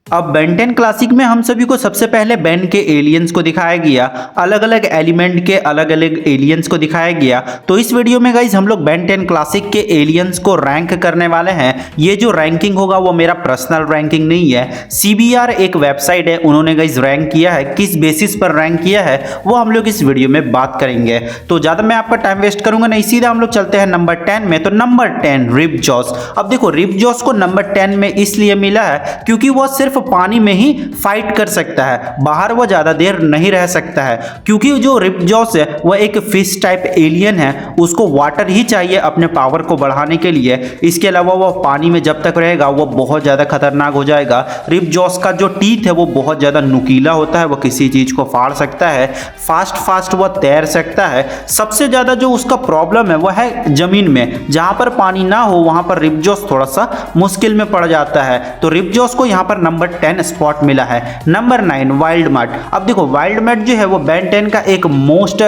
अब Ben 10 classic में हम सभी को सबसे पहले बेन के एलियंस को दिखाया गया, अलग अलग एलिमेंट के अलग अलग एलियंस को दिखाया गया। तो इस वीडियो में गाइज हम लोग बेन 10 क्लासिक के एलियंस को रैंक करने वाले हैं। ये जो रैंकिंग होगा वो मेरा पर्सनल रैंकिंग नहीं है, CBR एक वेबसाइट है, उन्होंने गाइज रैंक किया है। किस बेसिस पर रैंक किया है वो हम लोग इस वीडियो में बात करेंगे। तो ज्यादा मैं आपका टाइम वेस्ट करूंगा नहीं, सीधा हम लोग चलते हैं नंबर 10 में। तो नंबर 10 रिपजॉस। अब देखो रिपजॉस को नंबर 10 में इसलिए मिला है क्योंकि वो सिर्फ पानी में ही फाइट कर सकता है, बाहर वो ज्यादा देर नहीं रह सकता है। क्योंकि जो रिपजॉस है वह एक फिश टाइप एलियन है, उसको वाटर ही चाहिए अपने पावर को बढ़ाने के लिए। इसके अलावा वो पानी में जब तक रहेगा वो बहुत ज्यादा खतरनाक हो जाएगा। रिपजॉस का जो टीथ है वो बहुत ज्यादा नुकीला होता है, वो किसी चीज को फाड़ सकता है, फास्ट वो तैर सकता है। सबसे ज्यादा जो उसका प्रॉब्लम है वह है जमीन में, जहां पर पानी ना हो वहां पर रिपजॉस थोड़ा सा मुश्किल में पड़ जाता है। तो रिपजॉस को यहां पर नंबर 10 स्पॉट मिला है। Number 9 wild mud. अब देखो वाइल्ड मड जो है वो बेन 10 का एक मोस्ट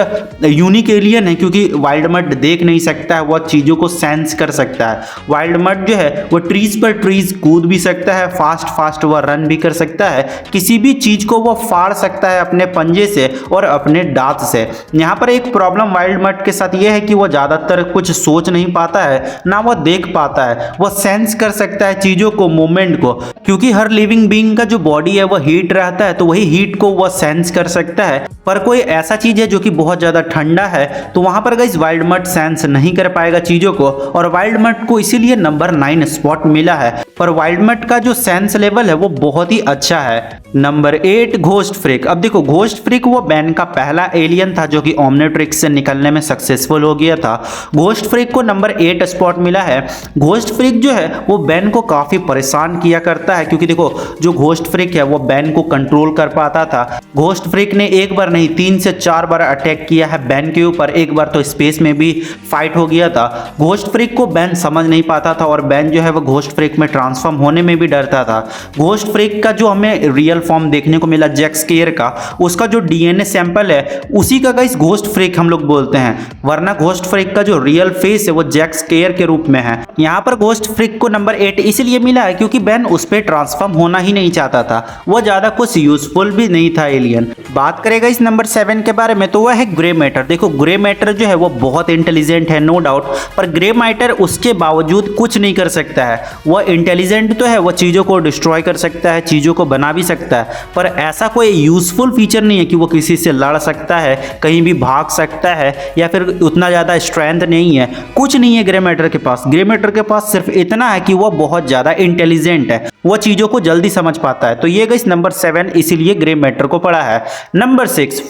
यूनिक एलियन है, क्योंकि वाइल्ड मड देख नहीं सकता है, वह चीजों को सेंस कर सकता है। वाइल्ड मड जो है वो ट्रीज पर ट्रीज कूद भी सकता है, फास्ट वह रन भी कर सकता है, किसी भी चीज को वो फाड़ सकता है अपने पंजे से और अपने दांत से। यहाँ पर एक प्रॉब्लम वाइल्ड मड के साथ यह है कि वो ज्यादातर कुछ सोच नहीं पाता है, ना वो देख पाता है। वो सेंस कर सकता है चीजों को, मूवमेंट को, क्योंकि हर लिविंग बीइंग का जो बॉडी है वह हीट रहता है, तो वही हीट को वह सेंस कर सकता है। पर कोई ऐसा चीज है जो कि बहुत ज्यादा ठंडा है तो वहां पर गाइस वाइल्ड मड सेंस नहीं कर पाएगा चीजों को, और वाइल्ड मड को इसीलिए नंबर 9 स्पॉट मिला है। पर वाइल्ड मड का जो सेंस लेवल है वो बहुत ही अच्छा है। Number 8 ghost freak. अब देखो घोस्ट फ्रिक वो बैन का पहला एलियन था जो कि ओमनिट्रिक्स से निकलने में सक्सेसफुल हो गया था। घोस्ट फ्रिक को नंबर 8 स्पॉट मिला है। घोस्ट फ्रिक जो है वो बैन को काफी परेशान किया करता है, क्योंकि देखो जो घोस्ट फ्रिक है वो बैन को कंट्रोल कर पाता था। घोस्ट फ्रिक ने एक बार नहीं 3 से 4 बार अटैक किया है बैन के ऊपर, एक बार तो स्पेस में भी फाइट हो गया था। घोस्ट फ्रिक को बैन समझ नहीं पाता था और बैन जो है वो घोस्ट फ्रिक में ट्रांसफॉर्म होने में भी डरता था। घोस्ट फ्रिक का जो हमें रियल फॉर्म देखने को मिला जैक स्केयर का, उसका जो DNA सैंपल है उसी का गाइस घोस्ट फ्रिक हम लोग बोलते हैं, वरना घोस्ट फ्रिक का जो रियल फेस है वो जैक स्केयर के रूप में है। यहाँ पर घोस्ट फ्रिक को नंबर 8 इसलिए मिला है क्योंकि बैन उस पर ट्रांसफॉर्म होना ही नहीं चाहता था, वो ज्यादा कुछ यूजफुल भी नहीं था एलियन। बात करेगा इस नंबर 7 के बारे में तो वह है ग्रे मैटर। देखो ग्रे मैटर जो है वो बहुत इंटेलिजेंट है नो डाउट, पर ग्रे मैटर उसके बावजूद कुछ नहीं कर सकता है। वह इंटेलिजेंट तो है, वह चीजों को डिस्ट्रॉय कर सकता है, चीजों को बना भी सकता है, पर ऐसा कोई यूजफुल फीचर नहीं है कि वो किसी से लड़ सकता है, कहीं भी भाग सकता है, या फिर उतना ज्यादा स्ट्रेंथ नहीं है, कुछ नहीं है ग्रे मैटर के पास। ग्रे मैटर के पास सिर्फ इतना है कि वह बहुत ज्यादा इंटेलिजेंट है, वह चीजों को जल्दी समझ पाता है। तो ये गाइस नंबर 7 इसीलिए ग्रे मैटर को पड़ा है। नंबर 6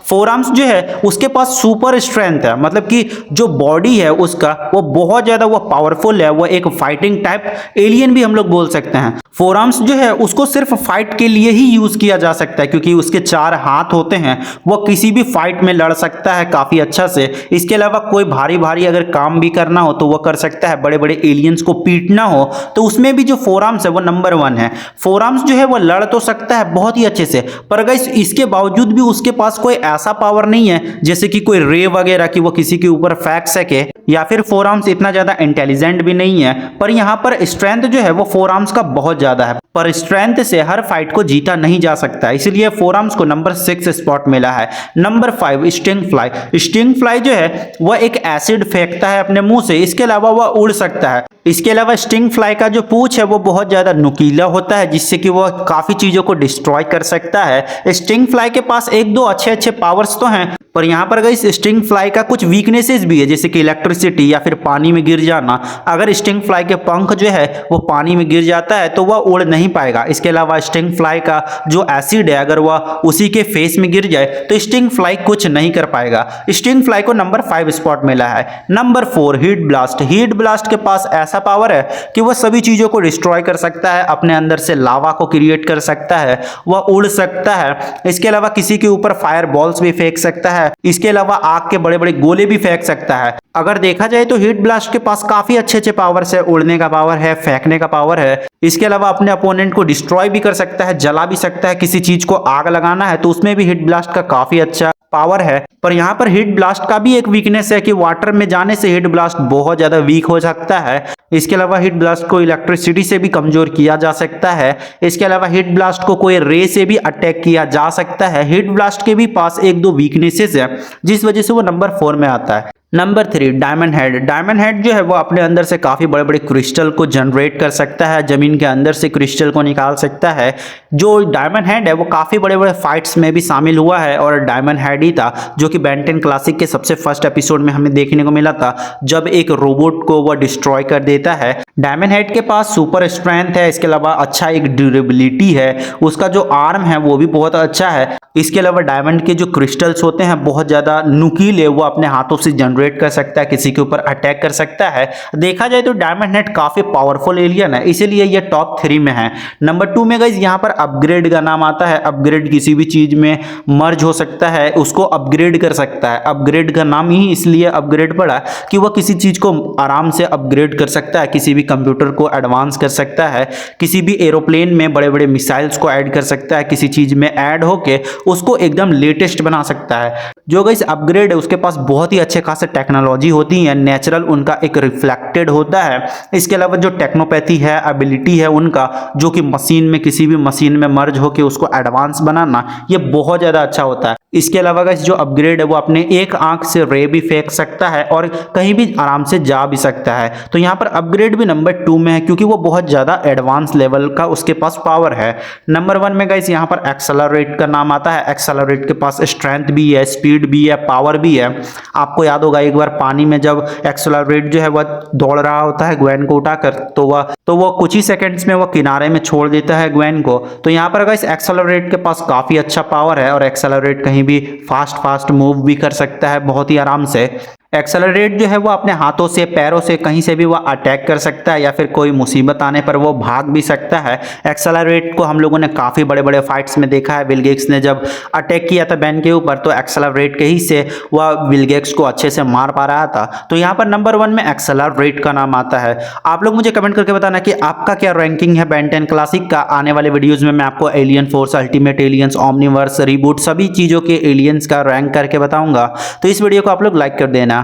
फोर आर्म्स जो है उसके पास सुपर स्ट्रेंथ है, मतलब कि जो बॉडी है उसका वो बहुत ज्यादा वो पावरफुल है, वो एक फाइटिंग टाइप एलियन भी हम लोग बोल सकते हैं। फोर आर्म्स जो है उसको सिर्फ फाइट के लिए ही यूज किया जा सकता है, क्योंकि उसके 4 हाथ होते हैं, वो किसी भी फाइट में लड़ सकता है काफी अच्छा से। इसके अलावा कोई भारी अगर काम भी करना हो तो वो कर सकता है, बड़े बड़े एलियंस को पीटना हो तो उसमें भी जो फोर आर्म्स है वो नंबर 1 है। फोर आर्म्स जो है वो लड़ तो सकता है बहुत ही अच्छे से, पर गाइस इसके बावजूद भी उसके पास कोई ऐसा पावर नहीं है जैसे कि कोई रे वगैरह कि वो किसी के ऊपर फेंक सके, या फिर फोर आर्म्स इतना ज्यादा इंटेलिजेंट भी नहीं है। पर यहाँ पर स्ट्रेंथ जो है वो फोर आर्म्स का बहुत ज्यादा है, पर स्ट्रेंथ से हर फाइट को जीता नहीं जा सकता, इसलिए फोर आर्म्स को नंबर 6 स्पॉट मिला है। Number 5 sting fly. Sting fly जो है वह एक एसिड फेंकता है अपने मुंह से, इसके अलावा वह उड़ सकता है। इसके अलावा स्टिंग फ्लाई का जो पूंछ है वो बहुत ज्यादा नुकीला होता है, जिससे कि वह काफी चीजों को डिस्ट्रॉय कर सकता है। स्टिंग फ्लाई के पास एक दो अच्छे पावर्स तो हैं, पर यहाँ पर गाइस स्टिंग फ्लाई का कुछ वीकनेसेस भी है, जैसे कि इलेक्ट्रिसिटी या फिर पानी में गिर जाना। अगर स्टिंग फ्लाई के पंख जो है वो पानी में गिर जाता है तो वह उड़ नहीं पाएगा। इसके अलावा स्टिंग फ्लाई का जो एसिड है अगर वह उसी के फेस में गिर जाए तो स्टिंग फ्लाई कुछ नहीं कर पाएगा। स्टिंग फ्लाई को नंबर 5 स्पॉट मिला है। Number 4 heat blast. Heat blast के पास ऐसा पावर है कि वह सभी चीजों को डिस्ट्रॉय कर सकता है, अपने अंदर से लावा को क्रिएट कर सकता है, वह उड़ सकता है। इसके अलावा किसी के ऊपर फायर बॉल्स भी फेंक सकता है, इसके अलावा आग के बड़े बड़े गोले भी फेंक सकता है। अगर देखा जाए तो हीट ब्लास्ट के पास काफी अच्छे पावर्स है, उड़ने का पावर है, फेंकने का पावर है। इसके अलावा अपने अपोनेंट को डिस्ट्रॉय भी कर सकता है, जला भी सकता है। किसी चीज को आग लगाना है तो उसमें भी हीट ब्लास्ट का काफी अच्छा पावर है। पर यहाँ पर हीट ब्लास्ट का भी एक वीकनेस है कि वाटर में जाने से हीट ब्लास्ट बहुत ज्यादा वीक हो सकता है। इसके अलावा हीट ब्लास्ट को इलेक्ट्रिसिटी से भी कमजोर किया जा सकता है। इसके अलावा हीट ब्लास्ट को कोई रे से भी अटैक किया जा सकता है। हीट ब्लास्ट के भी पास एक दो वीकनेसेस है जिस वजह से वो नंबर 4 में आता है। Number 3 diamond head. Diamond head जो है वो अपने अंदर से काफ़ी बड़े बड़े क्रिस्टल को जनरेट कर सकता है, ज़मीन के अंदर से क्रिस्टल को निकाल सकता है। जो डायमंड हेड है वो काफ़ी बड़े बड़े फाइट्स में भी शामिल हुआ है और डायमंड हेड ही था जो कि बेन 10 क्लासिक के सबसे फर्स्ट एपिसोड में हमें देखने को मिला था जब एक रोबोट को वह डिस्ट्रॉय कर देता है। डायमंड हेड के पास सुपर स्ट्रेंथ है, इसके अलावा अच्छा एक ड्यूरेबिलिटी है, उसका जो आर्म है वो भी बहुत अच्छा है। इसके अलावा डायमंड के जो क्रिस्टल्स होते हैं बहुत ज़्यादा नुकीले, वो अपने हाथों से जनरेट कर सकता है, किसी के ऊपर अटैक कर सकता है। देखा जाए तो डायमंड हेड काफ़ी पावरफुल एलियन है, इसीलिए ये टॉप 3 में है। नंबर 2 में गाइस यहाँ पर अपग्रेड का नाम आता है। अपग्रेड किसी भी चीज़ में मर्ज हो सकता है, उसको अपग्रेड कर सकता है। अपग्रेड का नाम ही इसलिए अपग्रेड पड़ा कि वह किसी चीज़ को आराम से अपग्रेड कर सकता है, किसी भी कंप्यूटर को एडवांस कर सकता है, किसी भी एरोप्लेन में बड़े बड़े मिसाइल्स को ऐड कर सकता है, किसी चीज़ में ऐड होके उसको एकदम लेटेस्ट बना सकता है। जो गाइस अपग्रेड है उसके पास बहुत ही अच्छे खासे टेक्नोलॉजी होती है, नेचुरल उनका एक रिफ्लेक्टेड होता है। इसके अलावा जो टेक्नोपैथी है, एबिलिटी है उनका, जो कि मशीन में किसी भी मशीन में मर्ज होके उसको एडवांस बनाना, ये बहुत ज़्यादा अच्छा होता है। इसके अलावा गाइस जो अपग्रेड है वो अपने एक आंख से रे भी फेंक सकता है और कहीं भी आराम से जा भी सकता है। तो यहाँ पर अपग्रेड भी नंबर 2 में है क्योंकि वो बहुत ज़्यादा एडवांस लेवल का उसके पास पावर है। नंबर 1 में गाइस यहाँ पर एक्सेलरेट का नाम आता है। एक्सेलरेट के पास स्ट्रेंथ भी है, स्पीड भी है, पावर भी है। आपको याद होगा एक बार पानी में जब एक्सेलरेट जो है वह दौड़ रहा होता है ग्वेन को उठाकर, तो वह कुछ ही सेकंड्स में वह किनारे में छोड़ देता है ग्वेन को। तो यहाँ पर गाइस एक्सेलरेट के पास काफ़ी अच्छा पावर है और एक्सेलरेट कहीं भी फास्ट मूव भी कर सकता है बहुत ही आराम से। एक्सेलरेट जो है वो अपने हाथों से, पैरों से, कहीं से भी वो अटैक कर सकता है या फिर कोई मुसीबत आने पर वो भाग भी सकता है। एक्सेलरेट को हम लोगों ने काफ़ी बड़े बड़े फाइट्स में देखा है। बिल गेट्स ने जब अटैक किया था बैन के ऊपर तो एक्सेलरेट के ही से वह बिल गेट्स को अच्छे से मार पा रहा था। तो यहाँ पर नंबर 1 में एक्सेलरेट का नाम आता है। आप लोग मुझे कमेंट करके बताना कि आपका क्या रैंकिंग है बेन 10 क्लासिक का। आने वाले वीडियोज में मैं आपको alien force, ultimate aliens, Omniverse, reboot सभी चीज़ों के एलियंस का रैंक करके बताऊंगा। तो इस वीडियो को आप लोग लाइक कर देना।